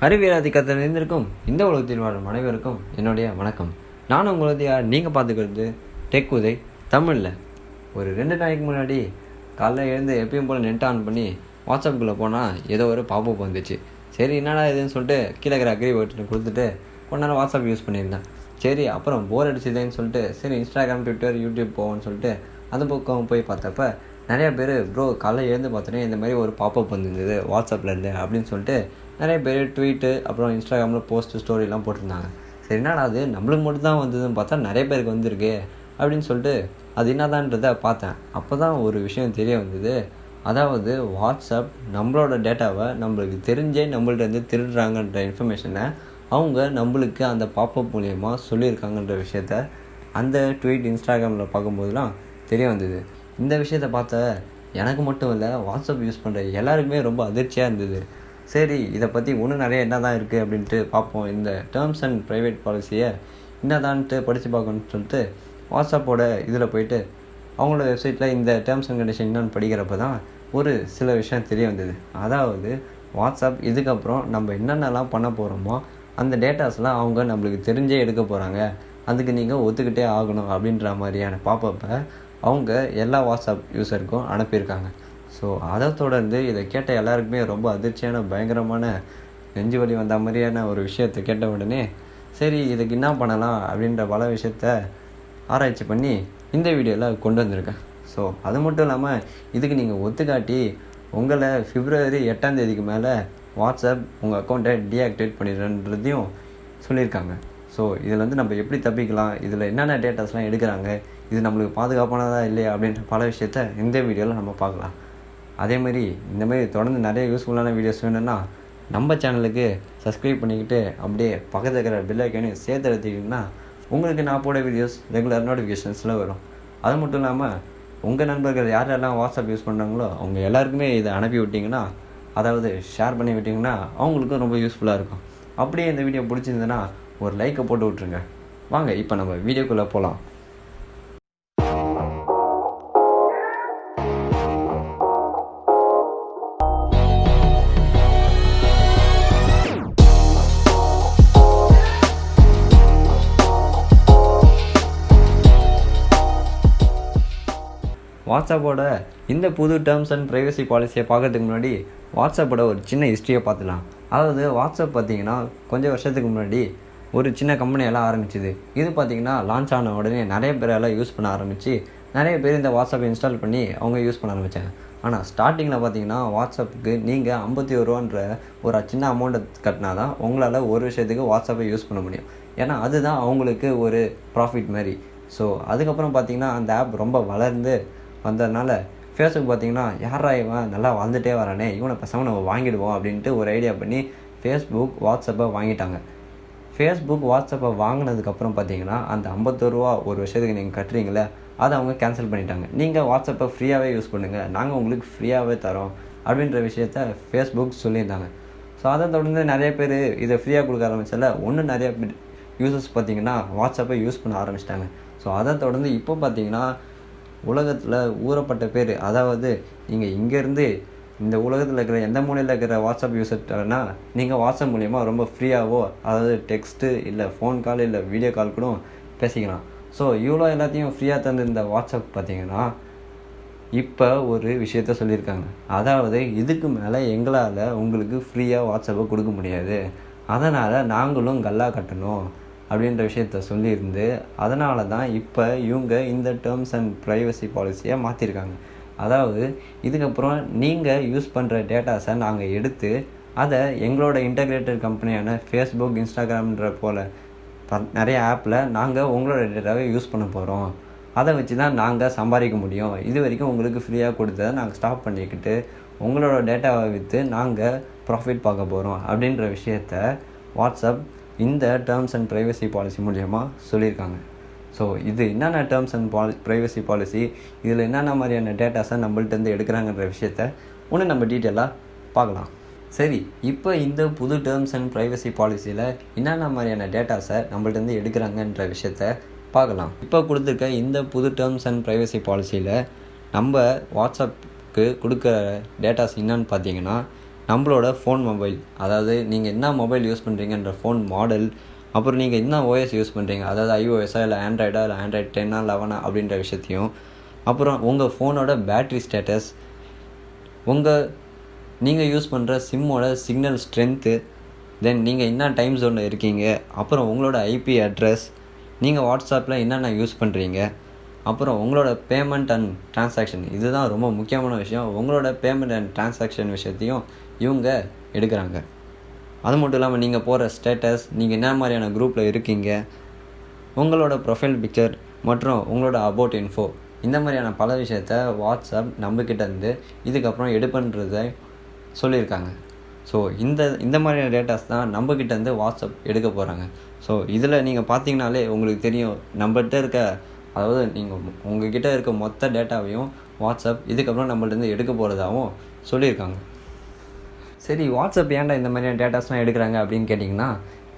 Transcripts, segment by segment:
அறிவியலாதிக்கத்தில் இருந்திருக்கும் இந்த உலகத்தில் வாழும் அனைவருக்கும் என்னுடைய வணக்கம். நான் உங்களது நீங்கள் பார்த்துக்கிறது டெக் உதய் தமிழில். ஒரு 2 நாளைக்கு முன்னாடி காலைல எழுந்து எப்பயும் போல் நெட் ஆன் பண்ணி வாட்ஸ்அப்புக்குள்ளே போனால் ஏதோ ஒரு பாப்பப் வந்துச்சு. சரி என்னடா இதுன்னு சொல்லிட்டு கீழே இருக்கிற அக்ரி பட்டன் கொடுத்துட்டு கொஞ்ச நேரம் வாட்ஸ்அப் யூஸ் பண்ணியிருந்தேன். சரி அப்புறம் போர் அடிச்சுதேன்னு சொல்லிட்டு சரி இன்ஸ்டாகிராம், ட்விட்டர், யூடியூப் போவோன்னு சொல்லிட்டு அந்த பக்கம் போய் பார்த்தப்ப நிறையா பேர் காலைல எழுந்து பார்த்தோன்னே இந்த மாதிரி ஒரு பாப்பப் வந்துருந்தது வாட்ஸ்அப்லேருந்து அப்படின்னு சொல்லிட்டு நிறைய பேர் ட்வீட்டு அப்புறம் இன்ஸ்டாகிராமில் போஸ்ட்டு ஸ்டோரிலாம் போட்டிருந்தாங்க. சரி என்னடா அது நம்மளுக்கு மட்டும் தான் வந்ததுன்னு பார்த்தா நிறைய பேருக்கு வந்திருக்கு அப்படின்னு சொல்லிட்டு அது என்னதான்றதை பார்த்தேன். அப்போ தான் ஒரு விஷயம் தெரிய வந்தது. அதாவது வாட்ஸ்அப் நம்மளோட டேட்டாவை நம்மளுக்கு தெரிஞ்சே நம்மள்ட்ட திருடுறாங்கன்ற இன்ஃபர்மேஷனை அவங்க நம்மளுக்கு அந்த பாப்பப் மூலயமா சொல்லியிருக்காங்கன்ற விஷயத்த அந்த ட்வீட் இன்ஸ்டாகிராமில் பார்க்கும்போதுலாம் தெரிய வந்தது. இந்த விஷயத்தை பார்த்த எனக்கு மட்டும் இல்லை, வாட்ஸ்அப் யூஸ் பண்ணுற எல்லாருக்குமே ரொம்ப அதிர்ச்சியாக இருந்தது. சரி இதை பற்றி இன்னும் நிறைய என்ன தான் இருக்குது அப்படின்ட்டு பார்ப்போம். இந்த டேர்ம்ஸ் அண்ட் ப்ரைவேட் பாலிசியை என்னதான்ட்டு படித்து பார்க்கணுன்னு சொல்லிட்டு வாட்ஸ்அப்போட இதில் போயிட்டு அவங்களோட வெப்சைட்டில் இந்த டேர்ம்ஸ் அண்ட் கண்டிஷன் என்னன்னு படிக்கிறப்ப தான் ஒரு சில விஷயம் தெரிய வந்தது. அதாவது வாட்ஸ்அப் இதுக்கப்புறம் நம்ம என்னென்னலாம் பண்ண போகிறோமோ அந்த டேட்டாஸ்லாம் அவங்க நம்மளுக்கு தெரிஞ்சே எடுக்க போகிறாங்க, அதுக்கு நீங்கள் ஒத்துக்கிட்டே ஆகணும் அப்படின்ற மாதிரியான பாப்பப்பை அவங்க எல்லா வாட்ஸ்அப் யூஸருக்கும் அனுப்பியிருக்காங்க. ஸோ அதை தொடர்ந்து இதை கேட்ட எல்லாருக்குமே ரொம்ப அதிர்ச்சியான பயங்கரமான நெஞ்சு வலி வந்த மாதிரியான ஒரு விஷயத்தை கேட்ட உடனே சரி இதுக்கு என்ன பண்ணலாம் அப்படின்ற பல விஷயத்த ஆராய்ச்சி பண்ணி இந்த வீடியோவில் கொண்டு வந்திருக்கேன். ஸோ அது மட்டும் இல்லாமல் இதுக்கு நீங்கள் ஒத்துக்காட்டி உங்களை February 8 மேலே வாட்ஸ்அப் உங்கள் அக்கௌண்ட்டை டீஆக்டிவேட் பண்ணிடுறன்றதையும் சொல்லியிருக்காங்க. ஸோ இதில் நம்ம எப்படி தப்பிக்கலாம், இதில் என்னென்ன டேட்டாஸ்லாம் எடுக்கிறாங்க, இது நம்மளுக்கு பாதுகாப்பானதாக இல்லையா அப்படின்ற பல விஷயத்த இந்த வீடியோவில் நம்ம பார்க்கலாம். அதேமாதிரி இந்தமாதிரி தொடர்ந்து நிறைய யூஸ்ஃபுல்லான வீடியோஸ் வேணும்னா நம்ம சேனலுக்கு சப்ஸ்கிரைப் பண்ணிக்கிட்டு அப்படியே பக்கத்தில் இருக்கிற பெல் ஐக்கானையும் சேர்த்து எடுத்துக்கிட்டிங்கன்னா உங்களுக்கு நான் போட வீடியோஸ் ரெகுலர் நோட்டிஃபிகேஷன்ஸில் வரும். அது மட்டும் இல்லாமல் உங்கள் நண்பர்கள் யாரெல்லாம் வாட்ஸ்அப் யூஸ் பண்ணுறாங்களோ அவங்க எல்லாருக்குமே இதை அனுப்பி விட்டிங்கன்னா, அதாவது ஷேர் பண்ணி விட்டிங்கன்னா அவங்களுக்கும் ரொம்ப யூஸ்ஃபுல்லாக இருக்கும். அப்படியே இந்த வீடியோ பிடிச்சிருந்ததுன்னா ஒரு லைக்கை போட்டு விட்ருங்க. வாங்க இப்போ நம்ம வீடியோக்குள்ளே போகலாம். வாட்ஸ்அப்போட இந்த புது டேர்ம்ஸ் அண்ட் ப்ரைவசி பாலிசியை பார்க்கறதுக்கு முன்னாடி வாட்ஸ்அப்போட ஒரு சின்ன ஹிஸ்ட்ரியை பார்த்துலாம். அதாவது வாட்ஸ்அப் பார்த்திங்கன்னா கொஞ்சம் வருஷத்துக்கு முன்னாடி ஒரு சின்ன கம்பெனியெல்லாம் ஆரம்பிச்சிது. இது பார்த்திங்கன்னா லான்ச் ஆன உடனே நிறைய பேரெல்லாம் யூஸ் பண்ண ஆரம்பித்து நிறைய பேர் இந்த வாட்ஸ்அப்பை இன்ஸ்டால் பண்ணி அவங்க யூஸ் பண்ண ஆரம்பித்தாங்க. ஆனால் ஸ்டார்டிங்கில் பார்த்திங்கன்னா வாட்ஸ்அப்புக்கு நீங்கள் 51 ரூபான்ற ஒரு சின்ன அமௌண்ட்டை கட்டினா தான் உங்களால் ஒரு விஷயத்துக்கு வாட்ஸ்அப்பை யூஸ் பண்ண முடியும். ஏன்னா அதுதான் அவங்களுக்கு ஒரு ப்ராஃபிட் மாதிரி. ஸோ அதுக்கப்புறம் பார்த்திங்கன்னா அந்த ஆப் ரொம்ப வளர்ந்து வந்ததுனால ஃபேஸ்புக் பார்த்திங்கன்னா யாரா இவன் நல்லா வாழ்ந்துகிட்டே வரானே, இவனை பேசாமல் நம்ம வாங்கிடுவோம் அப்படின்ட்டு ஒரு ஐடியா பண்ணி ஃபேஸ்புக் வாட்ஸ்அப்பை வாங்கிட்டாங்க. ஃபேஸ்புக் வாட்ஸ்அப்பை வாங்கினதுக்கப்புறம் பார்த்திங்கன்னா அந்த 51 ரூபா ஒரு விஷயத்துக்கு நீங்கள் கட்டுறீங்களே அதை அவங்க கேன்சல் பண்ணிட்டாங்க. நீங்கள் வாட்ஸ்அப்பை ஃப்ரீயாகவே யூஸ் பண்ணுங்கள், நாங்கள் உங்களுக்கு ஃப்ரீயாகவே தரோம் அப்படின்ற விஷயத்த ஃபேஸ்புக் சொல்லியிருந்தாங்க. ஸோ அதை தொடர்ந்து நிறைய பேர் இதை ஃப்ரீயாக கொடுக்க ஆரம்பிச்சல ஒன்று நிறைய யூசர்ஸ் பார்த்திங்கன்னா வாட்ஸ்அப்பை யூஸ் பண்ண ஆரம்பிச்சிட்டாங்க. ஸோ அதை தொடர்ந்து இப்போ பார்த்திங்கன்னா உலகத்தில் ஊறப்பட்ட பேர், அதாவது நீங்கள் இங்கேருந்து இந்த உலகத்தில் இருக்கிற எந்த மூலையில் இருக்கிற வாட்ஸ்அப் யூஸர்னா நீங்கள் வாட்ஸ்அப் மூலிமா ரொம்ப ஃப்ரீயாகவோ, அதாவது டெக்ஸ்ட்டு இல்லை ஃபோன் கால் இல்லை வீடியோ கால் கூட பேசிக்கலாம். ஸோ இவ்வளோ எல்லாத்தையும் ஃப்ரீயாக தந்து இந்த வாட்ஸ்அப் பார்த்திங்கன்னா இப்போ ஒரு விஷயத்த சொல்லியிருக்காங்க. அதாவது இதுக்கு மேலே எங்களால் உங்களுக்கு ஃப்ரீயாக வாட்ஸ்அப்பை கொடுக்க முடியாது, அதனால் நாங்களும் கல்லா கட்டணும் அப்படின்ற விஷயத்த சொல்லியிருந்து அதனால தான் இப்போ இவங்க இந்த டேர்ம்ஸ் அண்ட் ப்ரைவசி பாலிசியை மாற்றிருக்காங்க. அதாவது இதுக்கப்புறம் நீங்கள் யூஸ் பண்ணுற டேட்டாஸை நாங்கள் எடுத்து அதை எங்களோட இன்டகிரேட்டட் கம்பெனியான ஃபேஸ்புக், இன்ஸ்டாகிராம்ன்ற போல் நிறைய ஆப்பில் நாங்கள் உங்களோட டேட்டாவை யூஸ் பண்ண போகிறோம், அதை வச்சு தான் நாங்கள் சம்பாதிக்க முடியும், இது வரைக்கும் உங்களுக்கு ஃப்ரீயாக கொடுத்ததை நாங்கள் ஸ்டாப் பண்ணிக்கிட்டு உங்களோட டேட்டாவை விற்று நாங்கள் ப்ராஃபிட் பார்க்க போகிறோம் அப்படின்ற விஷயத்த வாட்ஸ்அப் இந்த டேர்ம்ஸ் அண்ட் ப்ரைவசி பாலிசி மூலமா சொல்லியிருக்காங்க. ஸோ இது என்னென்ன டேர்ம்ஸ் அண்ட் ப்ரைவசி பாலிசி, இதில் என்னென்ன மாதிரியான டேட்டாஸை நம்மள்ட்டேருந்து எடுக்கிறாங்கன்ற விஷயத்த ஒன்று நம்ம டீட்டெயிலாக பார்க்கலாம். சரி இப்போ இந்த புது டேர்ம்ஸ் அண்ட் ப்ரைவசி பாலிசியில் என்னென்ன மாதிரியான டேட்டாஸை நம்மள்ட்டேருந்து எடுக்கிறாங்கன்ற விஷயத்த பார்க்கலாம். இப்போ கொடுத்துருக்க இந்த புது டேர்ம்ஸ் அண்ட் ப்ரைவசி பாலிசியில் நம்ம வாட்ஸ்அப்புக்கு கொடுக்குற டேட்டாஸ் என்னன்னு பார்த்தீங்கன்னா நம்மளோட மொபைல், அதாவது நீங்கள் என்ன மொபைல் யூஸ் பண்ணுறீங்கன்ற ஃபோன் மாடல், அப்புறம் நீங்கள் என்ன ஓஎஸ் யூஸ் பண்ணுறீங்க, அதாவது iOS இல்லை ஆண்ட்ராய்டா இல்லை ஆண்ட்ராய்டு 10 11 அப்படின்ற விஷயத்தையும், அப்புறம் உங்கள் ஃபோனோட பேட்ரி ஸ்டேட்டஸ், நீங்கள் யூஸ் பண்ணுற சிம்மோட சிக்னல் ஸ்ட்ரென்த்து, தென் நீங்கள் என்ன டைம் ஜோனில் இருக்கீங்க, அப்புறம் உங்களோட ஐபி அட்ரஸ், நீங்கள் வாட்ஸ்அப்பில் என்னென்ன யூஸ் பண்ணுறீங்க, அப்புறம் உங்களோட பேமெண்ட் அண்ட் ட்ரான்சாக்ஷன், இதுதான் ரொம்ப முக்கியமான விஷயம். உங்களோட பேமெண்ட் அண்ட் ட்ரான்சாக்ஷன் விஷயத்தையும் இவங்க எடுக்கிறாங்க. அது மட்டும் இல்லாமல் நீங்கள் போகிற ஸ்டேட்டஸ், நீங்கள் என்ன மாதிரியான குரூப்பில் இருக்கீங்க, உங்களோட ப்ரொஃபைல் பிக்சர் மற்றும் உங்களோட அபவுட் இன்ஃபோ, இந்த மாதிரியான பல விஷயத்த வாட்ஸ்அப் நம்மக்கிட்டேருந்து இதுக்கப்புறம் எடுப்புன்றதை சொல்லியிருக்காங்க. ஸோ இந்த மாதிரியான டேட்டாஸ் தான் நம்மக்கிட்டேருந்து வாட்ஸ்அப் எடுக்க போகிறாங்க. ஸோ இதில் நீங்கள் பார்த்தீங்கனாலே உங்களுக்கு தெரியும், நம்மகிட்ட இருக்க, அதாவது உங்ககிட்ட இருக்க மொத்த டேட்டாவையும் வாட்ஸ்அப் இதுக்கப்புறம் நம்மள்டேருந்து எடுக்க போகிறதாகவும் சொல்லியிருக்காங்க. சரி, வாட்ஸ்அப் ஏன்டா இந்த மாதிரியான டேட்டாஸ்லாம் எடுக்கிறாங்க அப்படின்னு கேட்டிங்கன்னா,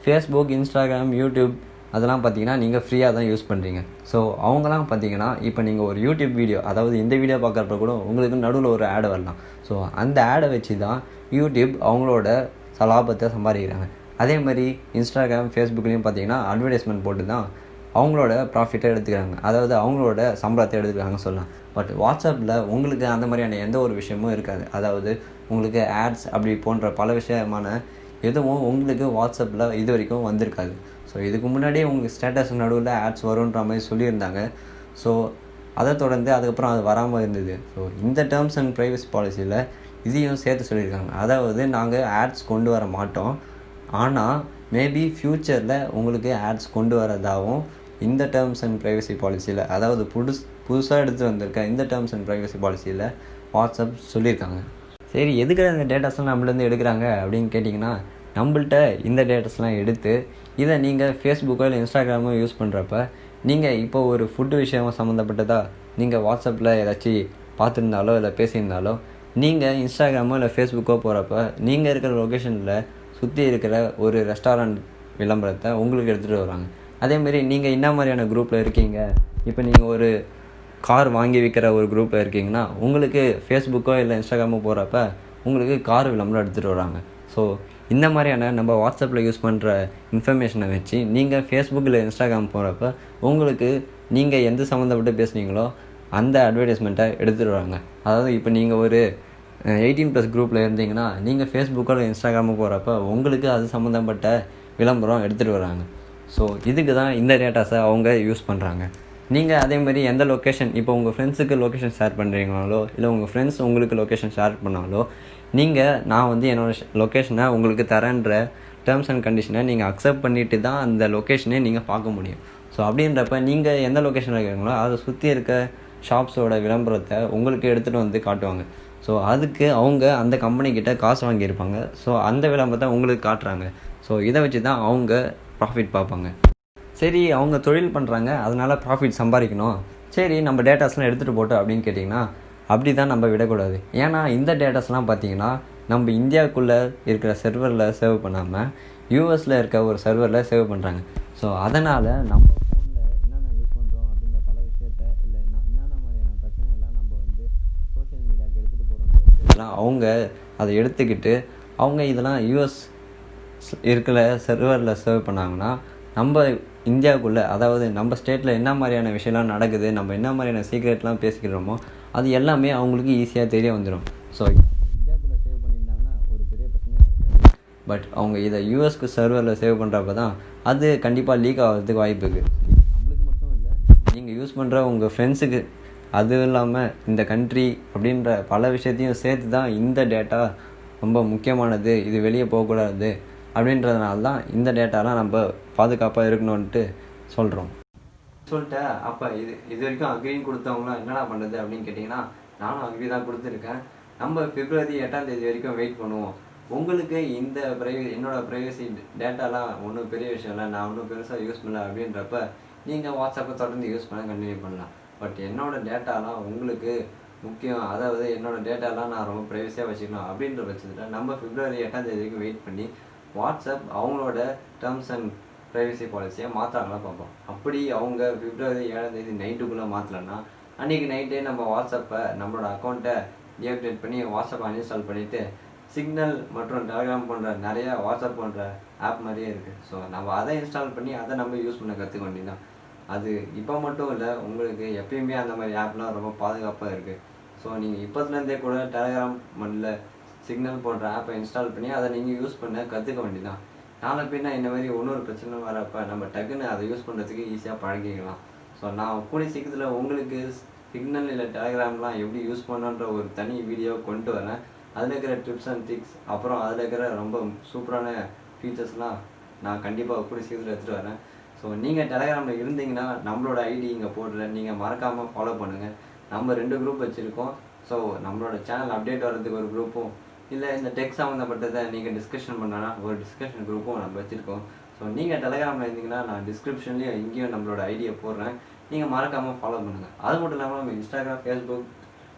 ஃபேஸ்புக், இன்ஸ்டாகிராம், யூடியூப் அதெல்லாம் பார்த்தீங்கன்னா நீங்கள் ஃப்ரீயாக தான் யூஸ் பண்ணுறீங்க. ஸோ அவங்களாம் பார்த்தீங்கன்னா இப்போ நீங்கள் ஒரு யூடியூப் வீடியோ, அதாவது இந்த வீடியோ பார்க்குறப்ப கூட உங்களுக்கு நடுவில் ஒரு ஆடை வரலாம். ஸோ அந்த ஆடை வச்சு தான் யூடியூப் அவங்களோட லாபத்தை சம்பாதிக்கிறாங்க. அதே மாதிரி இன்ஸ்டாகிராம், ஃபேஸ்புக்லேயும் பார்த்தீங்கன்னா அட்வர்டைஸ்மெண்ட் போட்டு தான் அவங்களோட ப்ராஃபிட்டை எடுத்துக்கிறாங்க, அதாவது அவங்களோட சம்பளத்தை எடுத்துக்கிறாங்கன்னு சொல்லலாம். பட் வாட்ஸ்அப்பில் உங்களுக்கு அந்த மாதிரியான எந்த ஒரு விஷயமும் இருக்காது. அதாவது உங்களுக்கு ஆட்ஸ் அப்படி போன்ற பல விஷயமான எதுவும் உங்களுக்கு வாட்ஸ்அப்பில் இது வரைக்கும் வந்திருக்காது. ஸோ இதுக்கு முன்னாடியே உங்களுக்கு ஸ்டேட்டஸ் நடுவில் ஆட்ஸ் வருன்ற மாதிரி சொல்லியிருந்தாங்க. ஸோ அதை தொடர்ந்து அதுக்கப்புறம் அது வராமல் இருந்தது. ஸோ இந்த டேர்ம்ஸ் அண்ட் ப்ரைவசி பாலிசியில் இதையும் சேர்த்து சொல்லியிருக்காங்க. அதாவது நாங்கள் ஆட்ஸ் கொண்டு வர மாட்டோம், ஆனால் மேபி ஃப்யூச்சரில் உங்களுக்கு ஆட்ஸ் கொண்டு வரதாகவும் இந்த டேர்ம்ஸ் அண்ட் ப்ரைவசி பாலிசியில், அதாவது புதுசாக எடுத்து வந்திருக்க இந்த டேர்ம்ஸ் அண்ட் ப்ரைவசி பாலிசியில் வாட்ஸ்அப் சொல்லியிருக்காங்க. சரி, எதுக்கு அந்த டேட்டாஸ்லாம் நம்மளேருந்து எடுக்கிறாங்க அப்படின்னு கேட்டிங்கன்னா, நம்மள்கிட்ட இந்த டேட்டாஸ்லாம் எடுத்து இதை நீங்கள் ஃபேஸ்புக்கோ இல்லை இன்ஸ்டாகிராமோ யூஸ் பண்ணுறப்ப, நீங்கள் இப்போ ஒரு ஃபுட்டு விஷயம் சம்மந்தப்பட்டதா நீங்கள் வாட்ஸ்அப்பில் ஏதாச்சும் பார்த்துருந்தாலோ இல்லை பேசியிருந்தாலோ, நீங்கள் இன்ஸ்டாகிராமோ இல்லை ஃபேஸ்புக்கோ போகிறப்ப நீங்கள் இருக்கிற லொக்கேஷனில் சுற்றி இருக்கிற ஒரு ரெஸ்டாரண்ட் விளம்பரத்தை உங்களுக்கு எடுத்துகிட்டு வராங்க. அதேமாரி நீங்கள் என்ன மாதிரியான குரூப்பில் இருக்கீங்க, இப்போ நீங்கள் ஒரு கார் வாங்கி விற்கிற ஒரு குரூப்பில் இருக்கீங்கன்னா, உங்களுக்கு ஃபேஸ்புக்கோ இல்லை இன்ஸ்டாகிராமோ போகிறப்ப உங்களுக்கு கார் விளம்பரம் எடுத்துகிட்டு வராங்க. ஸோ இந்த மாதிரியான நம்ம வாட்ஸ்அப்பில் யூஸ் பண்ணுற இன்ஃபர்மேஷனை வச்சு நீங்கள் ஃபேஸ்புக் இல்லை இன்ஸ்டாகிராம் போகிறப்ப உங்களுக்கு நீங்கள் எந்த சம்மந்தப்பட்டு பேசுனீங்களோ அந்த அட்வர்டைஸ்மெண்ட்டை எடுத்துகிட்டு வராங்க. அதாவது இப்போ நீங்கள் ஒரு 18+ குரூப்பில் இருந்தீங்கன்னா, நீங்கள் ஃபேஸ்புக்கோ இல்லை இன்ஸ்டாகிராமோ போகிறப்ப உங்களுக்கு அது சம்மந்தப்பட்ட விளம்பரம் எடுத்துகிட்டு வராங்க. ஸோ இதுக்கு தான் இந்த டேட்டாஸை அவங்க யூஸ் பண்ணுறாங்க. நீங்கள் அதேமாதிரி எந்த லொக்கேஷன், இப்போ உங்கள் ஃப்ரெண்ட்ஸுக்கு லொக்கேஷன் ஷேர் பண்ணுறீங்களோ இல்லை உங்கள் ஃப்ரெண்ட்ஸ் உங்களுக்கு லொக்கேஷன் ஷேர் பண்ணாலோ, நான் என்னோடய லொக்கேஷனை உங்களுக்கு தரேன்ற டேர்ம்ஸ் அண்ட் கண்டிஷனை நீங்கள் அக்செப்ட் பண்ணிவிட்டு தான் அந்த லொக்கேஷனே நீங்கள் பார்க்க முடியும். ஸோ அப்படின்றப்ப நீங்கள் எந்த லொக்கேஷனில் இருக்கிறீங்களோ அதை சுற்றி இருக்க ஷாப்ஸோட விளம்பரத்தை உங்களுக்கு எடுத்துகிட்டு வந்து காட்டுவாங்க. ஸோ அதுக்கு அவங்க அந்த கம்பெனிக்கிட்ட காசு வாங்கியிருப்பாங்க. ஸோ அந்த விளம்பரத்தை உங்களுக்கு காட்டுறாங்க. ஸோ இதை வச்சு தான் அவங்க ப்ராஃபிட் பார்ப்பாங்க. சரி, அவங்க தொழில் பண்ணுறாங்க, அதனால் ப்ராஃபிட் சம்பாதிக்கணும், சரி நம்ம டேட்டாஸ்லாம் எடுத்துகிட்டு போட்டோம் அப்படின்னு கேட்டிங்கன்னா, அப்படி தான் நம்ம விடக்கூடாது. ஏன்னா இந்த டேட்டாஸ்லாம் பார்த்திங்கன்னா நம்ம இந்தியாவுக்குள்ளே இருக்கிற சர்வரில் சேவ் பண்ணாமல் யூஎஸில் இருக்க ஒரு சர்வரில் சேவ் பண்ணுறாங்க. ஸோ அதனால் நம்ம ஃபோனில் என்னென்ன யூஸ் பண்ணுறோம் அப்படின்ற பல விஷயத்த, இல்லை என்னென்ன மாதிரியான பிரச்சனைகள்லாம் நம்ம சோஷியல் மீடியாவுக்கு எடுத்துகிட்டு போகிறோம், அவங்க அதை எடுத்துக்கிட்டு அவங்க இதெல்லாம் யூஎஸ் இருக்கிற சர்வரில் சேவ் பண்ணாங்கன்னா, நம்ம இந்தியாவுக்குள்ளே, அதாவது நம்ம ஸ்டேட்டில் என்ன மாதிரியான விஷயம்லாம் நடக்குது, நம்ம என்ன மாதிரியான சீக்ரெட்லாம் பேசிக்கிறோமோ அது எல்லாமே அவங்களுக்கு ஈஸியாக தெரிய வந்துடும். ஸோ இந்தியாவுக்குள்ளே சேவ் பண்ணியிருந்தாங்கன்னா ஒரு பெரிய பிரச்சனையாக இருக்காது. பட் அவங்க இதை யூஎஸ்க்கு சர்வரில் சேவ் பண்ணுறப்ப தான் அது கண்டிப்பாக லீக் ஆகிறதுக்கு வாய்ப்பு இருக்குது. நம்மளுக்கு மட்டும் இல்லை, நீங்கள் யூஸ் பண்ணுற உங்கள் ஃப்ரெண்ட்ஸுக்கு, அதுவும் இல்லாமல் இந்த கண்ட்ரி அப்படின்ற பல விஷயத்தையும் சேர்த்து தான் இந்த டேட்டா ரொம்ப முக்கியமானது, இது வெளியே போகக்கூடாது அப்படின்றதுனால தான் இந்த டேட்டாலாம் நம்ம பாதுகாப்பாக இருக்கணும்ன்ட்டு சொல்கிறோம். சொல்லிட்டு அப்போ இது வரைக்கும் அக்ரின்னு கொடுத்தவங்களாம் என்னடா பண்ணுறது அப்படின்னு கேட்டிங்கன்னா, நானும் அக்ரி தான் கொடுத்துருக்கேன். நம்ம பிப்ரவரி 8ஆம் தேதி வரைக்கும் வெயிட் பண்ணுவோம். உங்களுக்கு இந்த என்னோட ப்ரைவசி டேட்டாலாம் ஒன்றும் பெரிய விஷயம் இல்லை, நான் ஒன்றும் பெருசாக யூஸ் பண்ணல அப்படின்றப்ப நீங்கள் வாட்ஸ்அப்பை தொடர்ந்து யூஸ் பண்ண கண்டினியூ பண்ணலாம். பட் என்னோடய டேட்டாலாம் உங்களுக்கு முக்கியம், அதாவது என்னோடய டேட்டாலாம் நான் ரொம்ப ப்ரைவசியாக வச்சுக்கணும் அப்படின்ற பட்சத்தில் நம்ம பிப்ரவரி 8ஆம் தேதி வரைக்கும் வெயிட் பண்ணி வாட்ஸ்அப் அவங்களோட டேர்ம்ஸ் அண்ட் ப்ரைவசி பாலிசியை மாற்றாங்களா பார்ப்போம். அப்படி அவங்க பிப்ரவரி 7ஆம் தேதி நைட்டுக்குள்ளே மாற்றலைன்னா, அன்றைக்கி நைட்டே நம்ம வாட்ஸ்அப்பை நம்மளோட அக்கௌண்ட்டை டீஆக்டிவேட் பண்ணி வாட்ஸ்அப்பை அன்இன்ஸ்டால் பண்ணிவிட்டு சிக்னல் மற்றும் டெலகிராம் போன்ற நிறையா வாட்ஸ்அப் போன்ற ஆப் மாதிரியே இருக்குது. ஸோ நம்ம அதை இன்ஸ்டால் பண்ணி அதை நம்ம யூஸ் பண்ண கற்றுக்க வேண்டியதான். அது இப்போ மட்டும் இல்லை, உங்களுக்கு எப்பயுமே அந்த மாதிரி ஆப்லாம் ரொம்ப பாதுகாப்பாக இருக்குது. ஸோ நீங்கள் இப்போத்துலேருந்தே கூட டெலகிராம் இல்லை சிக்னல் போன்ற ஆப்பை இன்ஸ்டால் பண்ணி அதை நீங்கள் யூஸ் பண்ண கற்றுக்க வேண்டியதான். நாளை பின்ன இந்த மாதிரி ஒவ்வொரு பிரச்சனை வரப்போ நம்ம டக்குன்னு அதை யூஸ் பண்ணுறதுக்கு ஈஸியாக பழகிக்கலாம். ஸோ நான் கூடிய சீக்கிரத்தில் உங்களுக்கு சிக்னல் இல்லை டெலகிராம்லாம் எப்படி யூஸ் பண்ணுன்ற ஒரு தனி வீடியோ கொண்டு வரேன். அதில் இருக்கிற டிப்ஸ் அண்ட் ட்ரிக்ஸ், அப்புறம் அதில் இருக்கிற ரொம்ப சூப்பரான ஃபீச்சர்ஸ்லாம் நான் கண்டிப்பாக கூடிய சீக்கிரத்தில் எடுத்துகிட்டு வரேன். ஸோ நீங்கள் டெலகிராமில் இருந்தீங்கன்னா நம்மளோட ஐடி இங்கே போடுறேன், நீங்கள் மறக்காமல் ஃபாலோ பண்ணுங்கள். நம்ம 2 குரூப் வச்சுருக்கோம். ஸோ நம்மளோட சேனல் அப்டேட் வர்றதுக்கு ஒரு குரூப்பும், இல்லை இந்த டெக் சம்மந்தப்பட்டதை நீங்கள் டிஸ்கஷன் பண்ணனா ஒரு டிஸ்கஷன் குரூப்பும் நம்ம வச்சுருக்கோம். ஸோ நீங்கள் டெலகிராமில் இருந்தீங்கன்னா நான் டிஸ்கிரிப்ஷன்லேயும் இங்கேயும் நம்மளோட ஐடியை போடுறேன், நீங்கள் மறக்காமல் ஃபாலோ பண்ணுங்கள். அது மட்டும் இல்லாமல் நம்ம இன்ஸ்டாகிராம், ஃபேஸ்புக்,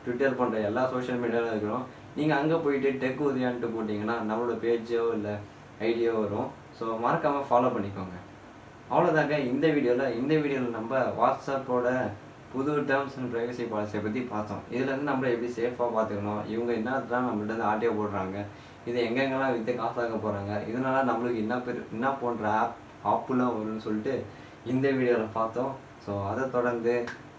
ட்விட்டர் போன்ற எல்லா சோஷியல் மீடியாவில் இருக்கிறோம். நீங்கள் அங்கே போயிட்டு டெக் உதயான்ட்டு போட்டிங்கன்னா நம்மளோட பேஜோ இல்லை ஐடியோ வரும். ஸோ மறக்காமல் ஃபாலோ பண்ணிக்கோங்க. அவ்வளோதாங்க இந்த வீடியோவில் நம்ம வாட்ஸ்அப்போட புது டேர்ம்ஸ் அண்ட் ப்ரைவசி பாலிசியை பற்றி பார்த்தோம். இதுலேருந்து நம்மளை எப்படி சேஃபாக பார்த்துக்கணும், இவங்க என்னதான் நம்மள்ட்ட ஆடியோ போடுறாங்க, இது எங்கெங்கெல்லாம் விற்று காசாக்க போகிறாங்க, இதனால் நம்மளுக்கு என்ன போன்ற ஆப்புலாம் வரும்னு சொல்லிட்டு இந்த வீடியோவில் பார்த்தோம். ஸோ அதை தொடர்ந்து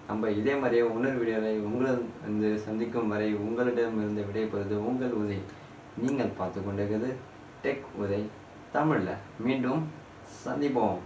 நம்ம இதே மாதிரியே இன்னொரு வீடியோவில் உங்களை வந்து சந்திக்கும் வரை உங்களிடமிருந்து விடைபெறுவது உங்கள் உதய். நீங்கள் பார்த்து கொண்டிருக்கிறது டெக் உதய் தமிழில். மீண்டும் சந்திப்போம்.